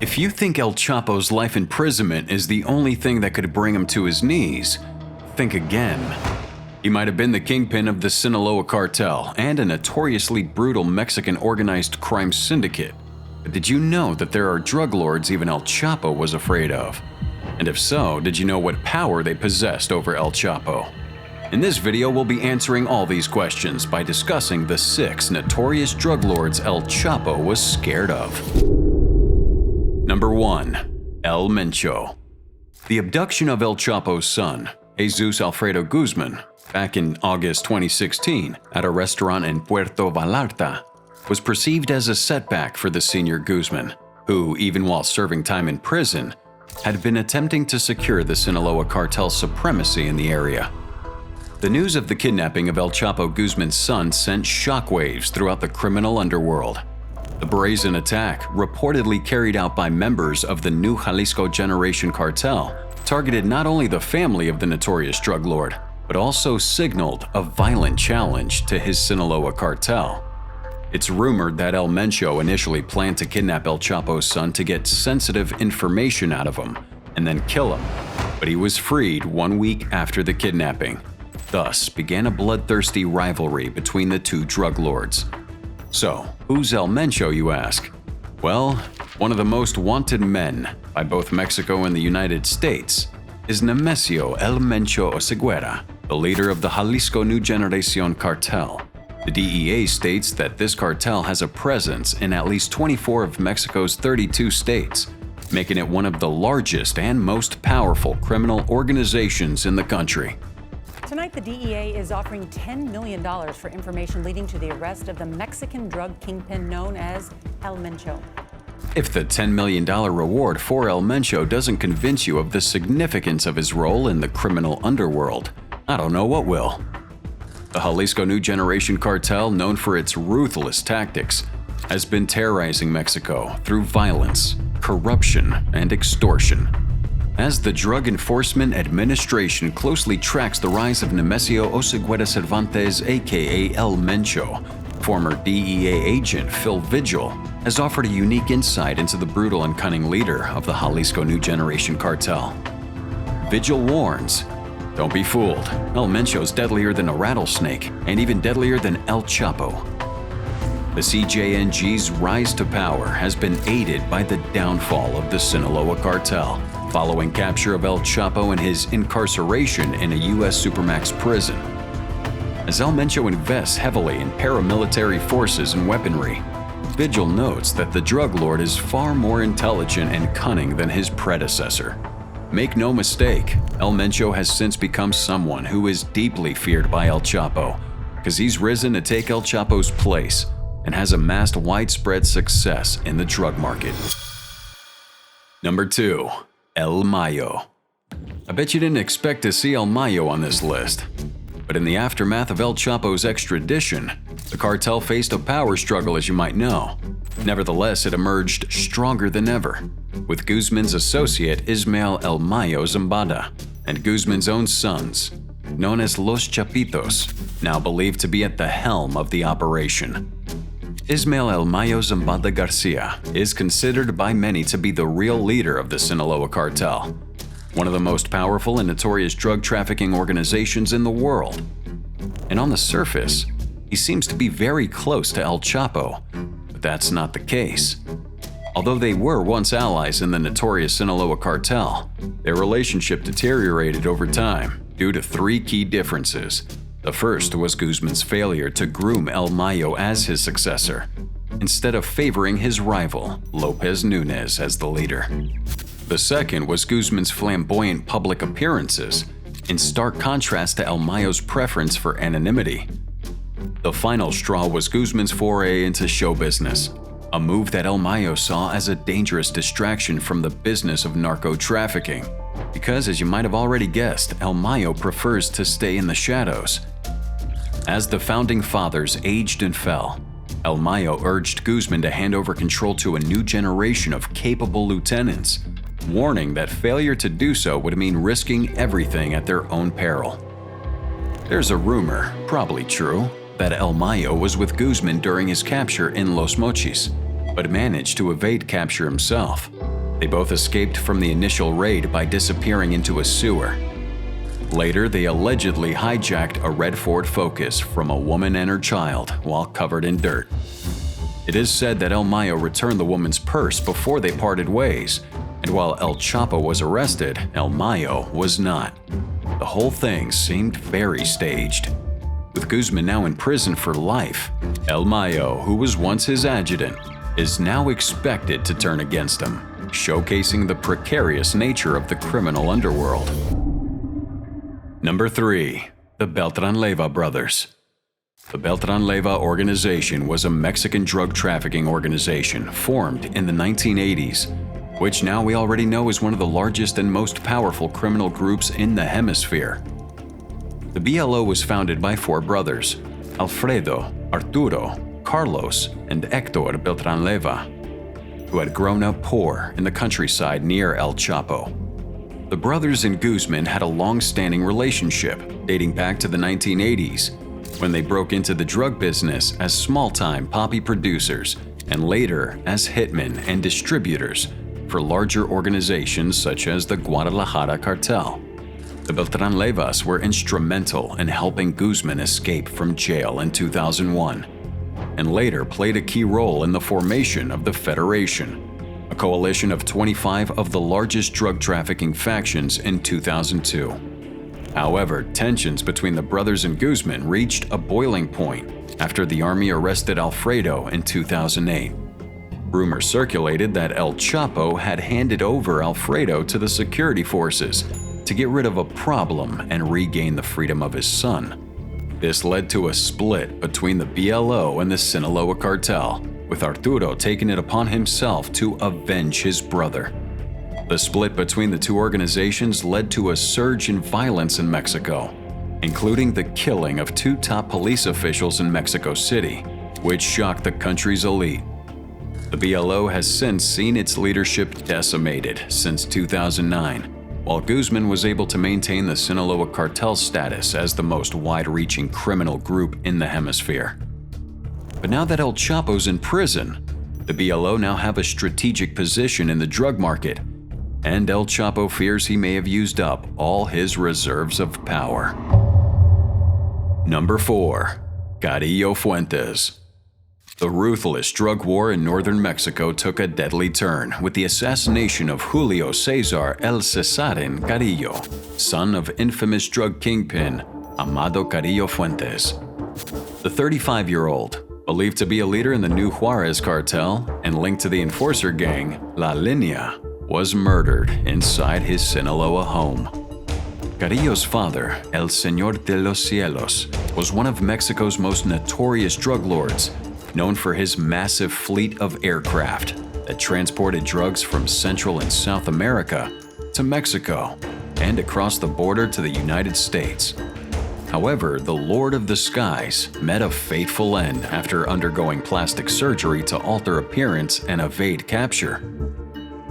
If you think El Chapo's life imprisonment is the only thing that could bring him to his knees, think again. He might have been the kingpin of the Sinaloa Cartel and a notoriously brutal Mexican organized crime syndicate. But did you know that there are drug lords even El Chapo was afraid of? And if so, did you know what power they possessed over El Chapo? In this video, we'll be answering all these questions by discussing the 6 notorious drug lords El Chapo was scared of. Number 1. El Mencho. The abduction of El Chapo's son, Jesus Alfredo Guzman, back in August 2016 at a restaurant in Puerto Vallarta, was perceived as a setback for the senior Guzman, who, even while serving time in prison, had been attempting to secure the Sinaloa cartel's supremacy in the area. The news of the kidnapping of El Chapo Guzman's son sent shockwaves throughout the criminal underworld. The brazen attack, reportedly carried out by members of the new Jalisco Generation Cartel, targeted not only the family of the notorious drug lord, but also signaled a violent challenge to his Sinaloa cartel. It's rumored that El Mencho initially planned to kidnap El Chapo's son to get sensitive information out of him and then kill him, but he was freed 1 week after the kidnapping. Thus began a bloodthirsty rivalry between the two drug lords. So, who's El Mencho, you ask? Well, one of the most wanted men by both Mexico and the United States is Nemesio El Mencho Oseguera, the leader of the Jalisco New Generation Cartel. The DEA states that this cartel has a presence in at least 24 of Mexico's 32 states, making it one of the largest and most powerful criminal organizations in the country. Tonight, the DEA is offering $10 million for information leading to the arrest of the Mexican drug kingpin known as El Mencho. If the $10 million reward for El Mencho doesn't convince you of the significance of his role in the criminal underworld, I don't know what will. The Jalisco New Generation Cartel, known for its ruthless tactics, has been terrorizing Mexico through violence, corruption, and extortion. As the Drug Enforcement Administration closely tracks the rise of Nemesio Oseguera Cervantes, aka El Mencho, former DEA agent Phil Vigil has offered a unique insight into the brutal and cunning leader of the Jalisco New Generation Cartel. Vigil warns, don't be fooled, El Mencho's deadlier than a rattlesnake and even deadlier than El Chapo. The CJNG's rise to power has been aided by the downfall of the Sinaloa cartel, following capture of El Chapo and his incarceration in a U.S. Supermax prison. As El Mencho invests heavily in paramilitary forces and weaponry, Vigil notes that the drug lord is far more intelligent and cunning than his predecessor. Make no mistake, El Mencho has since become someone who is deeply feared by El Chapo, because he's risen to take El Chapo's place and has amassed widespread success in the drug market. Number 2. El Mayo. I bet you didn't expect to see El Mayo on this list. But in the aftermath of El Chapo's extradition, the cartel faced a power struggle, as you might know. Nevertheless, it emerged stronger than ever, with Guzman's associate Ismael El Mayo Zambada and Guzman's own sons, known as Los Chapitos, now believed to be at the helm of the operation. Ismael El Mayo Zambada Garcia is considered by many to be the real leader of the Sinaloa cartel, one of the most powerful and notorious drug trafficking organizations in the world. And on the surface, he seems to be very close to El Chapo, but that's not the case. Although they were once allies in the notorious Sinaloa cartel, their relationship deteriorated over time due to 3 key differences. The first was Guzman's failure to groom El Mayo as his successor, instead of favoring his rival, Lopez Nunez, as the leader. The second was Guzman's flamboyant public appearances, in stark contrast to El Mayo's preference for anonymity. The final straw was Guzman's foray into show business, a move that El Mayo saw as a dangerous distraction from the business of narco-trafficking, because, as you might have already guessed, El Mayo prefers to stay in the shadows. As the founding fathers aged and fell, El Mayo urged Guzman to hand over control to a new generation of capable lieutenants, warning that failure to do so would mean risking everything at their own peril. There's a rumor, probably true, that El Mayo was with Guzman during his capture in Los Mochis, but managed to evade capture himself. They both escaped from the initial raid by disappearing into a sewer. Later, they allegedly hijacked a red Ford Focus from a woman and her child while covered in dirt. It is said that El Mayo returned the woman's purse before they parted ways, and while El Chapo was arrested, El Mayo was not. The whole thing seemed very staged. With Guzman now in prison for life, El Mayo, who was once his adjutant, is now expected to turn against him, showcasing the precarious nature of the criminal underworld. Number 3. The Beltran-Leyva brothers. The Beltran-Leyva organization was a Mexican drug trafficking organization formed in the 1980s, which now we already know is one of the largest and most powerful criminal groups in the hemisphere. The BLO was founded by 4 brothers, Alfredo, Arturo, Carlos, and Hector Beltran-Leyva, who had grown up poor in the countryside near El Chapo. The brothers and Guzman had a long-standing relationship dating back to the 1980s, when they broke into the drug business as small-time poppy producers and later as hitmen and distributors for larger organizations such as the Guadalajara Cartel. The Beltran-Leyvas were instrumental in helping Guzman escape from jail in 2001, and later played a key role in the formation of the Federation, a coalition of 25 of the largest drug trafficking factions in 2002. However, tensions between the brothers and Guzman reached a boiling point after the army arrested Alfredo in 2008. Rumors circulated that El Chapo had handed over Alfredo to the security forces to get rid of a problem and regain the freedom of his son. This led to a split between the BLO and the Sinaloa Cartel, with Arturo taking it upon himself to avenge his brother. The split between the two organizations led to a surge in violence in Mexico, including the killing of 2 top police officials in Mexico City, which shocked the country's elite. The BLO has since seen its leadership decimated since 2009, while Guzman was able to maintain the Sinaloa Cartel status as the most wide-reaching criminal group in the hemisphere. But now that El Chapo's in prison, the BLO now have a strategic position in the drug market, and El Chapo fears he may have used up all his reserves of power. Number 4. Carrillo Fuentes. The ruthless drug war in northern Mexico took a deadly turn with the assassination of Julio Cesar El Cesarin Carrillo, son of infamous drug kingpin Amado Carrillo Fuentes. The 35-year-old, believed to be a leader in the new Juarez cartel and linked to the enforcer gang La Línea, was murdered inside his Sinaloa home. Carrillo's father, El Señor de los Cielos, was one of Mexico's most notorious drug lords, known for his massive fleet of aircraft that transported drugs from Central and South America to Mexico and across the border to the United States. However, the Lord of the Skies met a fateful end after undergoing plastic surgery to alter appearance and evade capture.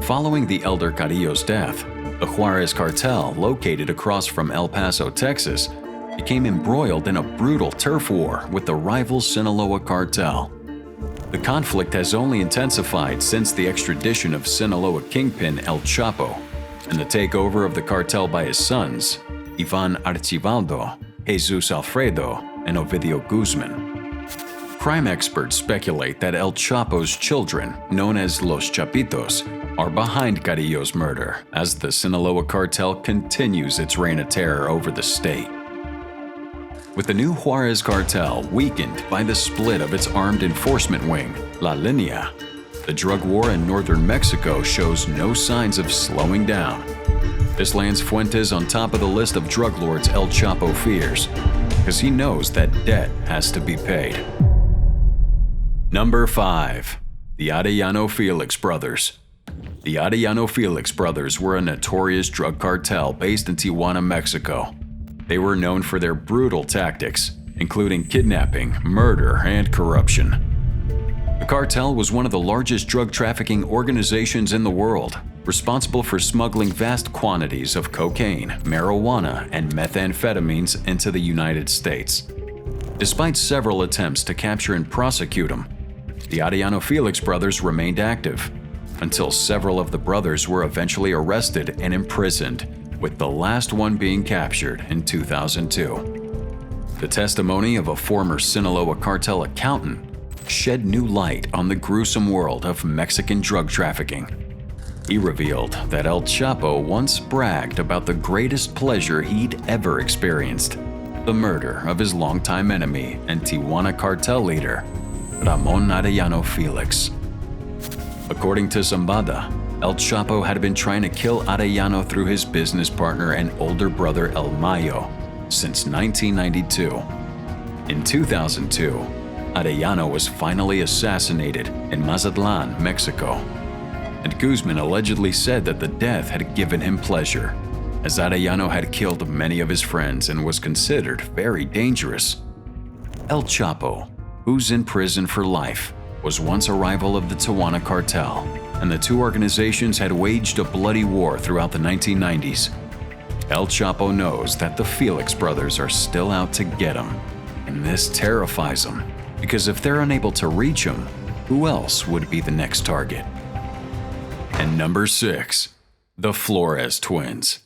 Following the elder Carrillo's death, the Juarez cartel, located across from El Paso, Texas, became embroiled in a brutal turf war with the rival Sinaloa cartel. The conflict has only intensified since the extradition of Sinaloa kingpin El Chapo and the takeover of the cartel by his sons, Ivan Archibaldo, Jesus Alfredo, and Ovidio Guzman. Crime experts speculate that El Chapo's children, known as Los Chapitos, are behind Carrillo's murder as the Sinaloa cartel continues its reign of terror over the state. With the new Juarez cartel weakened by the split of its armed enforcement wing, La Línea, the drug war in northern Mexico shows no signs of slowing down. This lands Fuentes on top of the list of drug lords El Chapo fears, because he knows that debt has to be paid. Number 5. The Arellano Felix brothers. The Arellano Felix brothers were a notorious drug cartel based in Tijuana, Mexico. They were known for their brutal tactics, including kidnapping, murder, and corruption. The cartel was one of the largest drug trafficking organizations in the world, responsible for smuggling vast quantities of cocaine, marijuana, and methamphetamines into the United States. Despite several attempts to capture and prosecute them, the Arellano Felix brothers remained active. until several of the brothers were eventually arrested and imprisoned, with the last one being captured in 2002. The testimony of a former Sinaloa cartel accountant shed new light on the gruesome world of Mexican drug trafficking. He revealed that El Chapo once bragged about the greatest pleasure he'd ever experienced: the murder of his longtime enemy and Tijuana cartel leader, Ramon Arellano Felix. According to Zambada, El Chapo had been trying to kill Arellano through his business partner and older brother El Mayo since 1992. In 2002, Arellano was finally assassinated in Mazatlan, Mexico, and Guzman allegedly said that the death had given him pleasure, as Arellano had killed many of his friends and was considered very dangerous. El Chapo, who's in prison for life, was once a rival of the Tijuana cartel, and the two organizations had waged a bloody war throughout the 1990s. El Chapo knows that the Felix brothers are still out to get him, and this terrifies him, because if they're unable to reach him, who else would be the next target? And number 6, the Flores twins.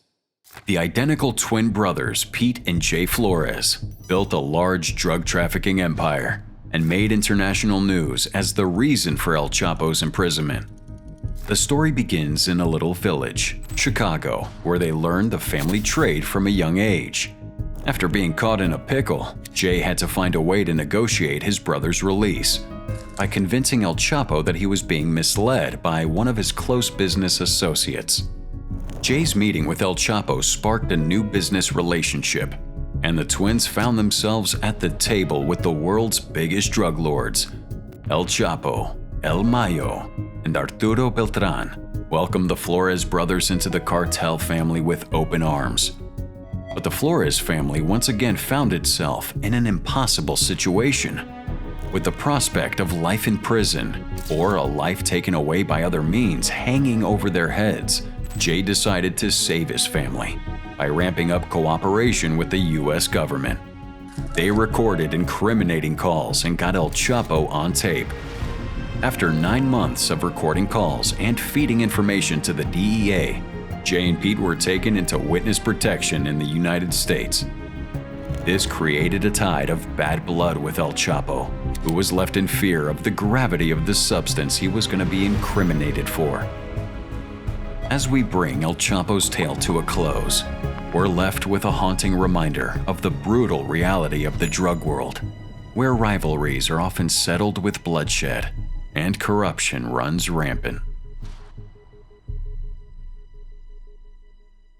The identical twin brothers, Pete and Jay Flores, built a large drug trafficking empire and made international news as the reason for El Chapo's imprisonment. The story begins in a little village, Chicago, where they learned the family trade from a young age. After being caught in a pickle, Jay had to find a way to negotiate his brother's release by convincing El Chapo that he was being misled by one of his close business associates. Jay's meeting with El Chapo sparked a new business relationship, and the twins found themselves at the table with the world's biggest drug lords. El Chapo, El Mayo, and Arturo Beltran welcomed the Flores brothers into the cartel family with open arms. But the Flores family once again found itself in an impossible situation. With the prospect of life in prison or a life taken away by other means hanging over their heads, Jay decided to save his family by ramping up cooperation with the U.S. government. They recorded incriminating calls and got El Chapo on tape. After 9 months of recording calls and feeding information to the DEA, Jay and Pete were taken into witness protection in the United States. This created a tide of bad blood with El Chapo, who was left in fear of the gravity of the substance he was going to be incriminated for. As we bring El Chapo's tale to a close, we're left with a haunting reminder of the brutal reality of the drug world, where rivalries are often settled with bloodshed and corruption runs rampant.